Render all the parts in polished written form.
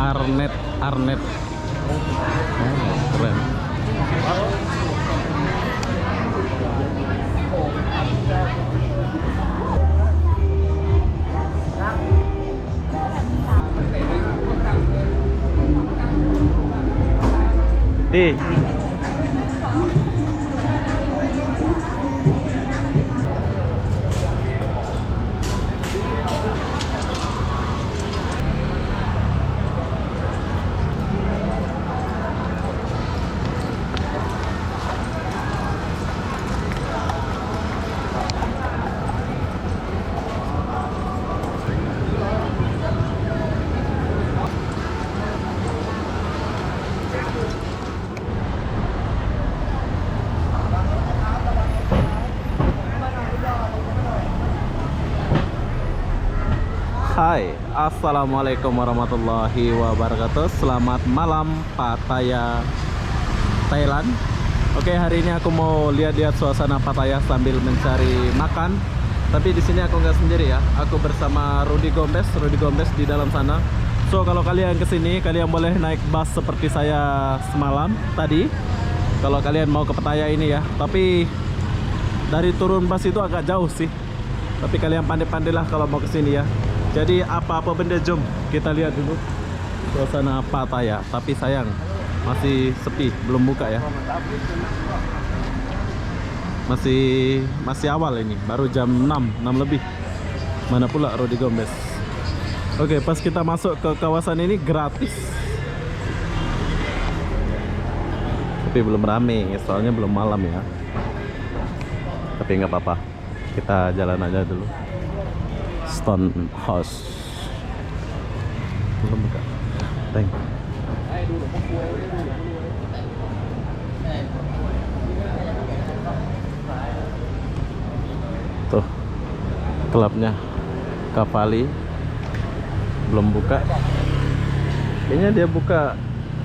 Arnet. Arnet. Keren. Di. Hai, assalamualaikum warahmatullahi wabarakatuh. Selamat malam Pattaya, Thailand. Oke, hari ini aku mau lihat-lihat suasana Pattaya sambil mencari makan. Tapi di sini aku nggak sendiri ya. Aku bersama Rudy Gombes. Rudy Gombes di dalam sana. So kalau kalian kesini, kalian boleh naik bus seperti saya semalam tadi. Kalau kalian mau ke Pattaya ini ya. Tapi dari turun bus itu agak jauh sih. Tapi kalian pandai-pandai lah kalau mau kesini ya. Jadi apa-apa benda, jom kita lihat dulu suasana Pattaya. Tapi sayang masih sepi, belum buka ya. Masih awal ini, baru jam 6 lebih. Mana pula Rudy Gombes. Oke, pas kita masuk ke kawasan ini gratis. Tapi belum rame, soalnya belum malam ya. Tapi nggak apa-apa, kita jalan aja dulu. Stone House belum buka. Thank. Tuh klubnya Kapali belum buka. Kayaknya dia buka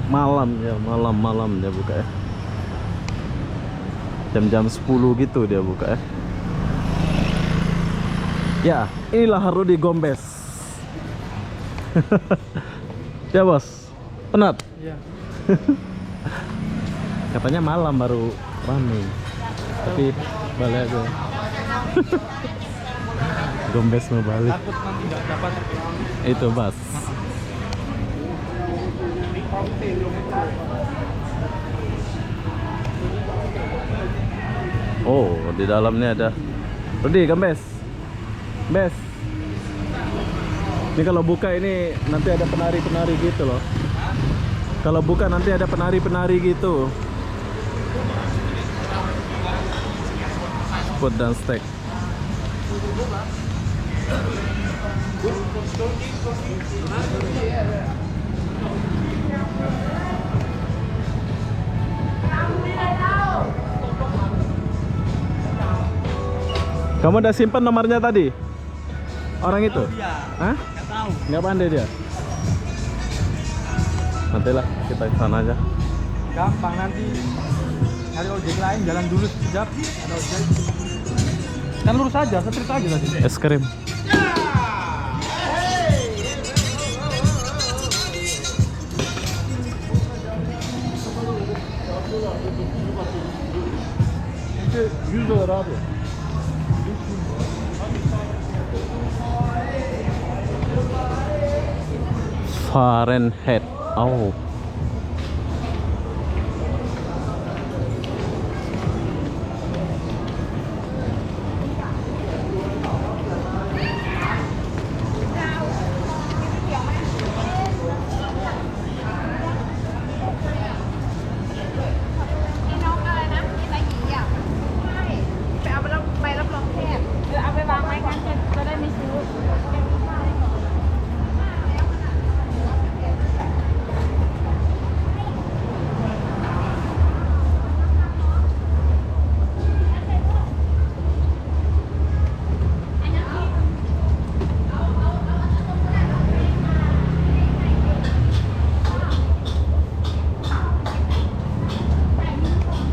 malam ya, malam dia buka ya. Jam-jam 10 gitu dia buka ya. Ya, inilah Rudy Gombes. Ya bos, penat? Iya. Katanya malam baru ramai. Tapi balik aja. Gombes mau balik. Takut nanti nggak dapat. Itu bos. Oh, di dalamnya ada Rudy Gombes. Bes. Ini kalau buka ini nanti ada penari-penari gitu loh. Kalau buka nanti ada penari-penari gitu. Food dan steak. Kamu udah simpan nomornya tadi? Orang itu? Hah? Nggak tahu. Nggak pandai dia? Nantilah kita ke sana aja. Gampang nanti nyari ojek lain, jalan dulu sekejap. Ada ojek. Kan lurus aja, setrika aja tadi. Es krim. $100 abi. Fahrenheit. Oh.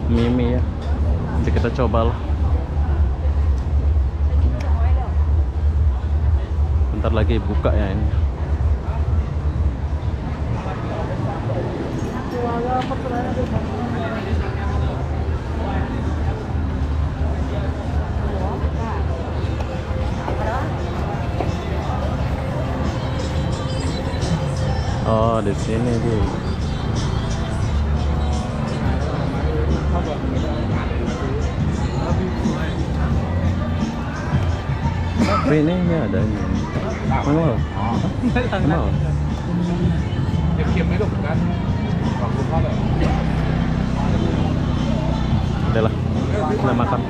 Mie ya. Nanti kita cobalah. Bentar lagi buka ya ini. Oh, di sini dia. Apa? Tapi ini ada ini. Mana? Mana? Kiem mấy đục cái. Còn cũng có vậy. Udah lah, kita makan.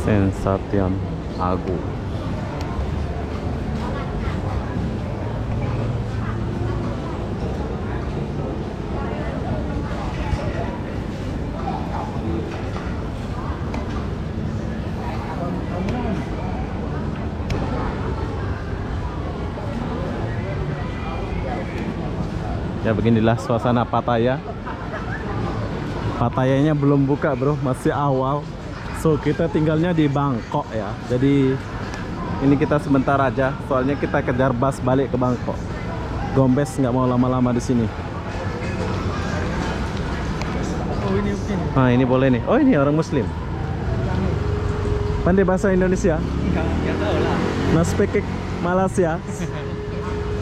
Sensation Agung. Ya beginilah suasana Pattaya. Pattayanya belum buka bro, masih awal. So kita tinggalnya di Bangkok ya. Jadi ini kita sebentar aja, soalnya kita kejar bus balik ke Bangkok. Gombes nggak mau lama-lama di sini. Oh ini oke nih. Nah ini boleh nih. Oh ini orang Muslim. Pandai bahasa Indonesia? Nggak tahu lah. Nah speak Malaysia?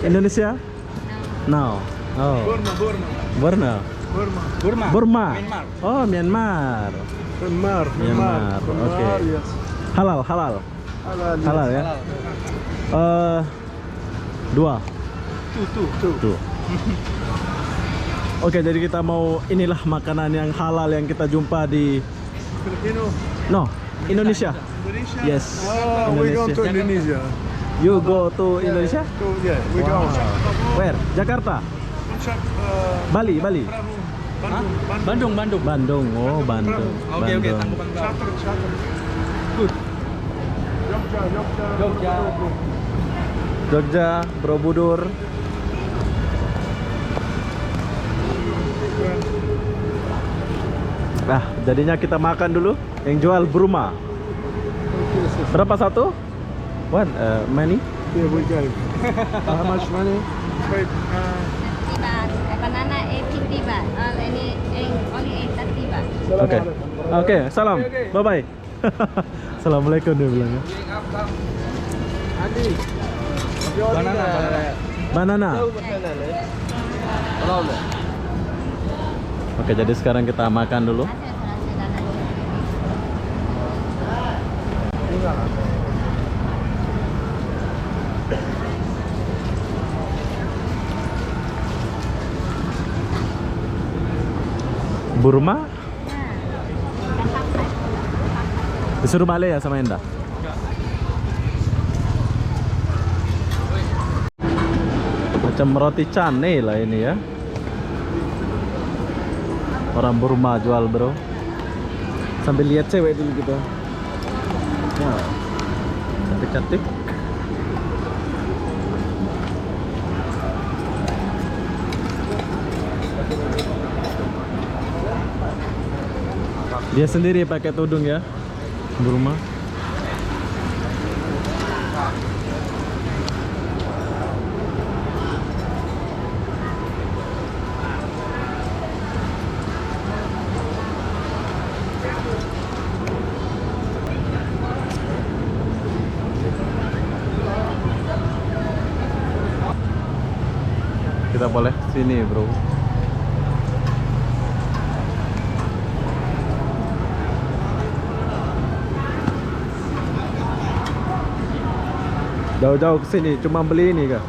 Indonesia? No. Oh. Borneo. Burma. Myanmar. Oh Myanmar. Myanmar. Oke. Yes. Halal. Halal ya. Dua. Tuh. Oke, jadi kita mau inilah makanan yang halal yang kita jumpa di Filipino. Indonesia. Indonesia. Yes. We go to Indonesia. Indonesia. You go to Indonesia? Yeah, we go. Where? Jakarta. Puncak, Bali. Bandung. Bandung. Oh, Bandung. Oke, Bandung. Tangkuban Perahu. Chatter. Good. Jogja. Jogja, Borobudur. Nah, jadinya kita makan dulu. Yang jual Burma. Berapa satu? What? Money? Yeah, we go. How much money? Wait, 30 baht. Banana 50 baht. Only 30 baht. Oke, salam. Bye bye. Assalamualaikum dia bilang ya. Banana. Oke, jadi sekarang kita makan dulu. Burma? Disuruh balik ya sama Enda? Macam roti canai lah ini ya. Orang Burma jual bro. Sambil lihat cewek dulu gitu. Ya, cantik-cantik. Dia sendiri pakai tudung ya, Burma. Kita boleh sini bro. Jauh-jauh ke sini cuma beli ini kah?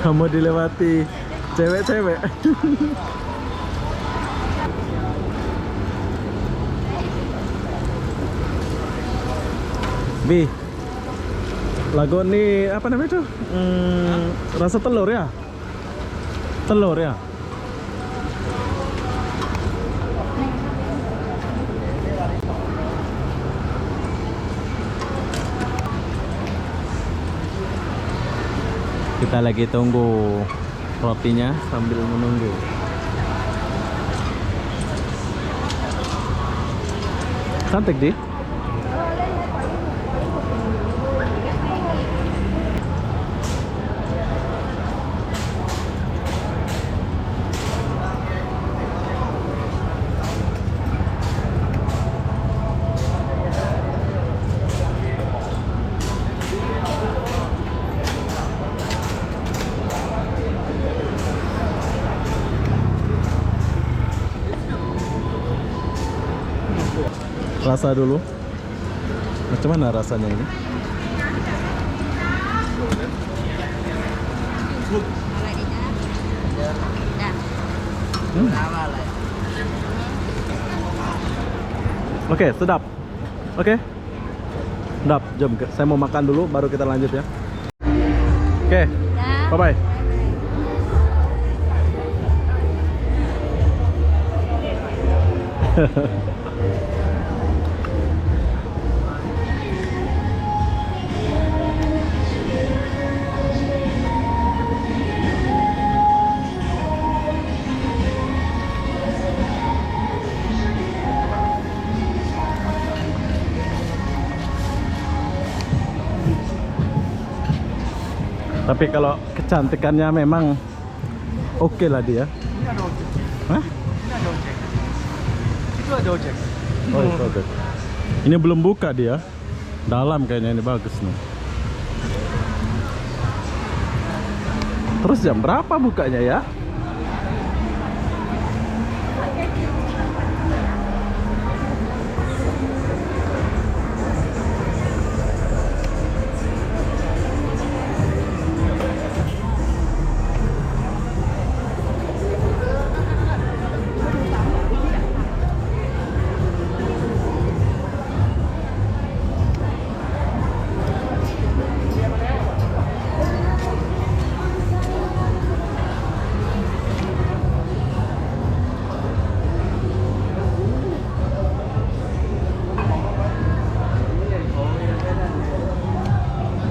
Kamu dilewati cewek-cewek. Bi, Lagu ini apa namanya tuh? Rasa telur ya? Telur ya? Kita lagi tunggu rotinya sambil menunggu. Cantik di. Rasa dulu. Macam mana rasanya ini? Oke, sedap. Oke. Sedap. Jom, saya mau makan dulu baru kita lanjut ya. Oke. Bye bye. Tapi kalau kecantikannya memang oke lah dia. Ini ada ojek. Hah? Ini ada ojek. Itu ada ojek. Oh, itu ojek. Ini belum buka dia. Dalam kayaknya ini bagus nih. Terus jam berapa bukanya ya?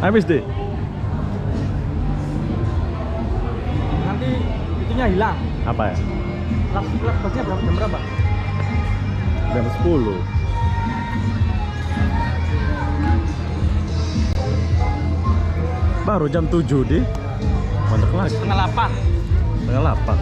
Habis deh. Nanti itunya hilang. Apa ya? Kelas busnya jam berapa? Jam 10. Baru jam 7 deh. Banyak lagi. Setengah 8. Setengah 8.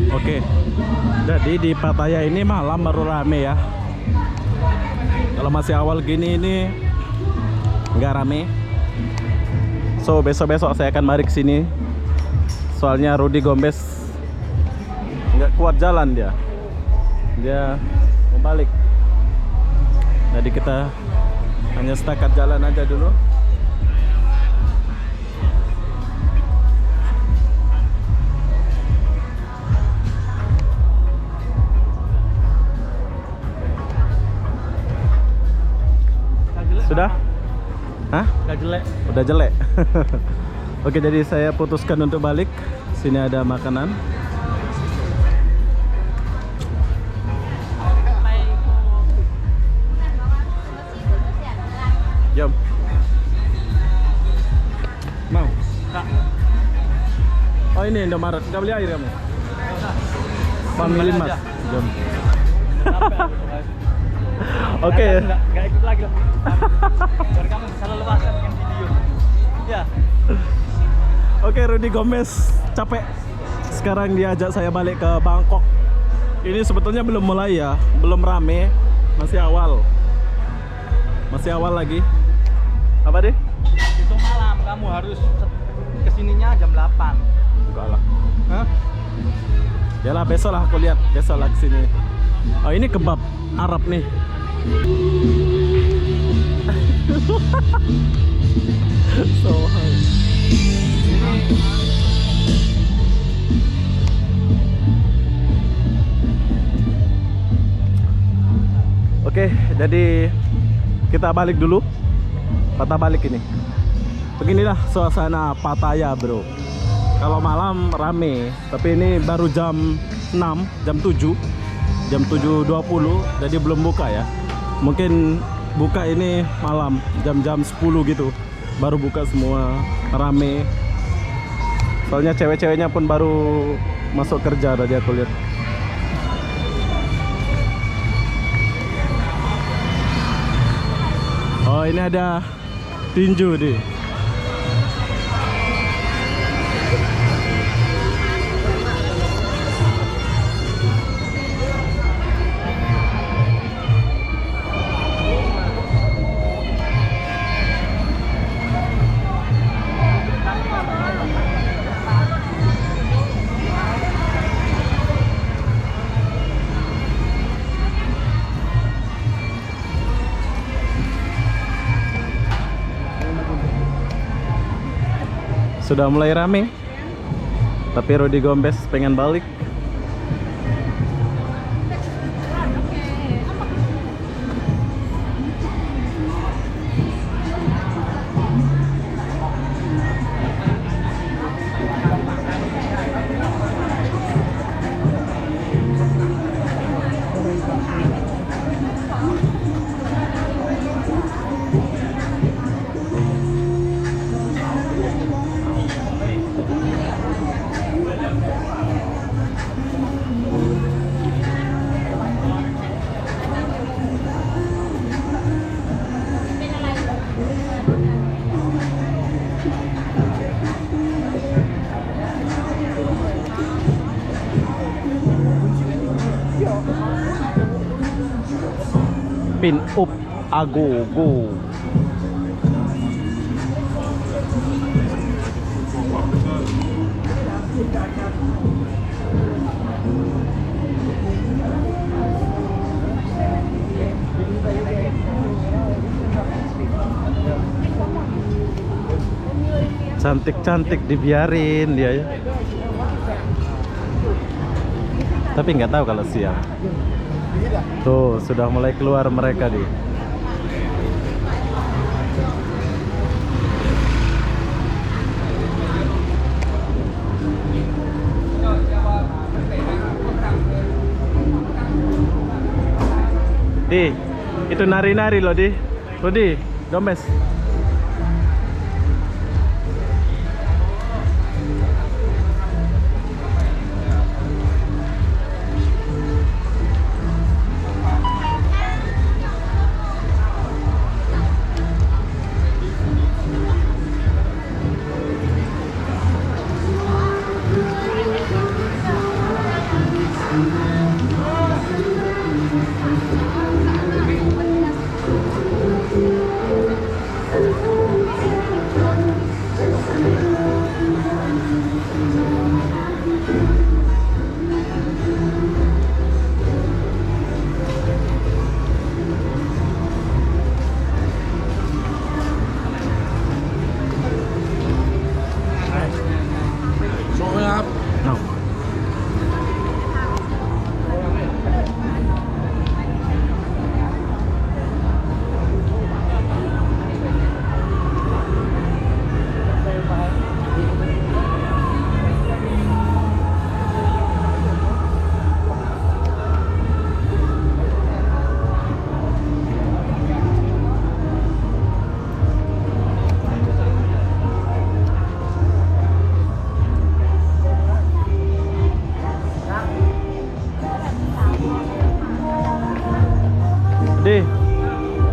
Oke, jadi di Pattaya ini malam baru rame ya. Kalau masih awal gini ini nggak rame. So besok-besok saya akan mari ke sini. Soalnya Rudy Gomez nggak kuat jalan dia. Dia mau balik. Jadi kita hanya setakat jalan aja dulu. Sudah? Hah? Gak jelek. Udah jelek. Oke, jadi saya putuskan untuk balik. Sini ada makanan. Jom. Mau? Oh ini Indomaret. Nggak beli air kamu? Family Mart. Jom. Oke. Nggak ikut lagi lah. Biar kamu bisa leluasa bikin video. Ya. Oke, Rudy Gomez capek. Sekarang diajak saya balik ke Bangkok. Ini sebetulnya belum mulai ya, belum rame, masih awal. Masih awal lagi. Apa deh? Itu malam kamu harus sininya jam 8. Enggak lah. Hah? Yalah besok lah aku lihat, besok lah kesini. Oh ini kebab Arab nih. So high. Oke, jadi kita balik dulu. Patah balik ini. Beginilah suasana Pattaya, bro. Kalau malam rame, tapi ini baru jam 6, jam 7, jam 7.20, jadi belum buka ya. Mungkin buka ini malam, jam-jam 10 gitu, baru buka semua, rame. Soalnya cewek-ceweknya pun baru masuk kerja tadi aku lihat. Oh ini ada tinju nih. Sudah mulai rame, tapi Rudi Gombes pengen balik. Pin up ago go. Cantik-cantik dibiarin dia ya. Tapi nggak tahu kalau siang. Tuh sudah mulai keluar mereka nih. Di, itu nari-nari loh di. Rudi, Gombes.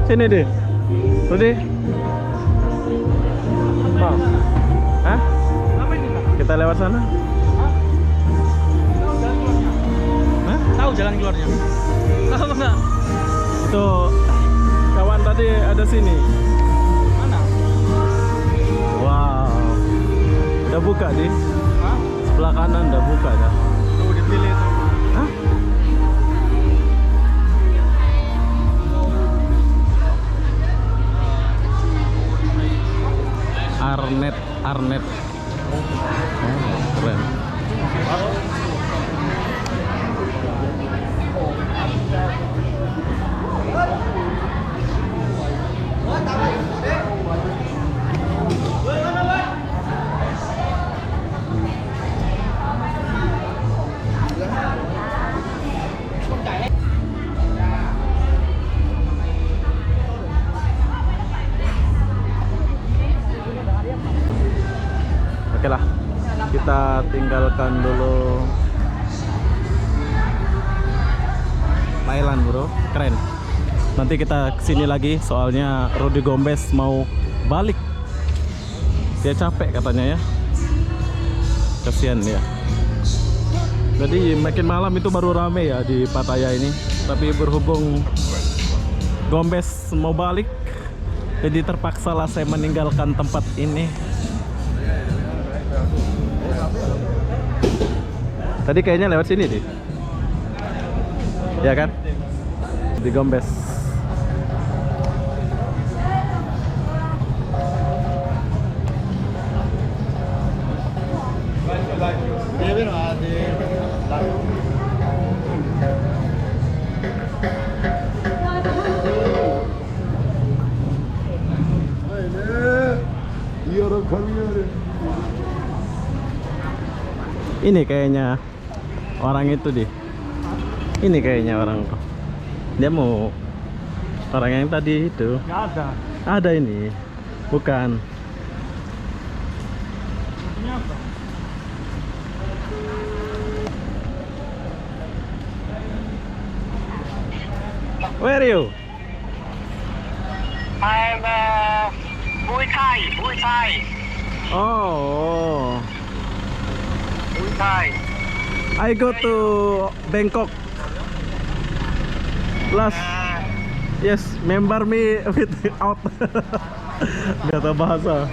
Sini deh, Rudi. Oh. Hah? Kita lewat sana? Hah? Tahu jalan keluarnya? Tahu enggak? Itu kawan tadi ada sini. Mana? Wow. Udah buka di Hah? sebelah kanan, udah buka dah. Tuh dipilih tuh. Hah? Arnet. Oh, keren. Oke lah, kita tinggalkan dulu Thailand bro, keren. Nanti kita kesini lagi, soalnya Rudy Gombes mau balik. Dia capek katanya ya, kasihan dia. Jadi makin malam itu baru rame ya di Pattaya ini. Tapi berhubung Gombes mau balik, jadi terpaksa lah saya meninggalkan tempat ini. Tadi kayaknya lewat sini deh. Ya kan? Di Gombes. Ini kayaknya orang itu deh. Ini kayaknya orang. Dia mau orang yang tadi itu. Nggak ada. Ada ini. Bukan. Ini apa? Where are you? I'm Muay Thai. Oh. Muay Thai. I go to Bangkok. Last. Yes, member me with out. Gak tahu bahasa.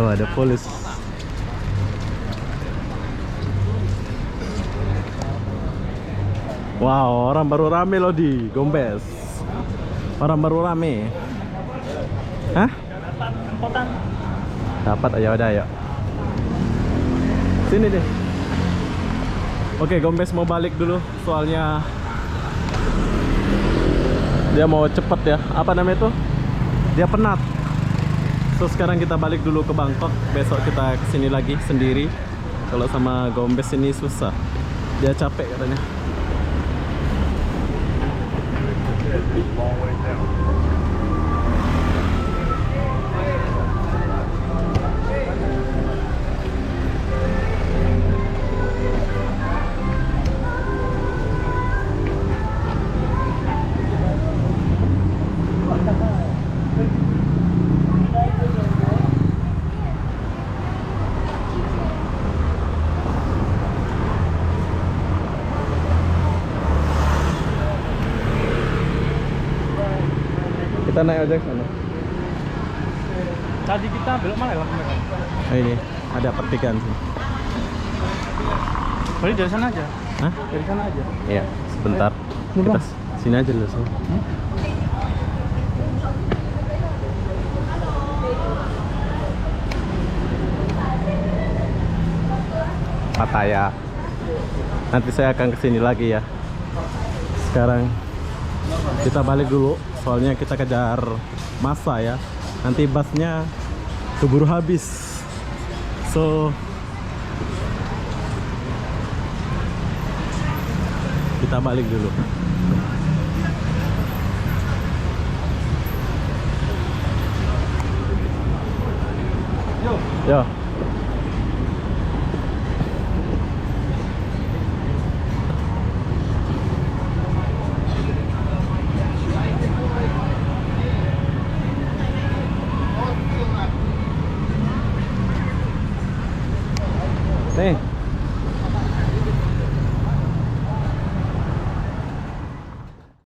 Tuh ada polis. Wow, orang baru rame loh di Gombes. Orang baru rame. Hah? Dapat, ayo udah ayo. Sini deh. Oke, Gombes mau balik dulu, soalnya dia mau cepet ya. Apa namanya itu? Dia penat. So sekarang kita balik dulu ke Bangkok. Besok kita kesini lagi sendiri. Kalau sama Gombes ini susah. Dia capek katanya. Kita naik ojek sana. Tadi kita belok mana ya? Oh, ini ada pertigaan sih. Boleh dari sana aja. Hah? Dari sana aja. Iya, sebentar. Kita sini aja dulu sih. Pattaya. Nanti saya akan kesini lagi ya. Sekarang kita balik dulu, soalnya kita kejar masa ya. Nanti busnya keburu habis. So kita balik dulu. Yo. Nih.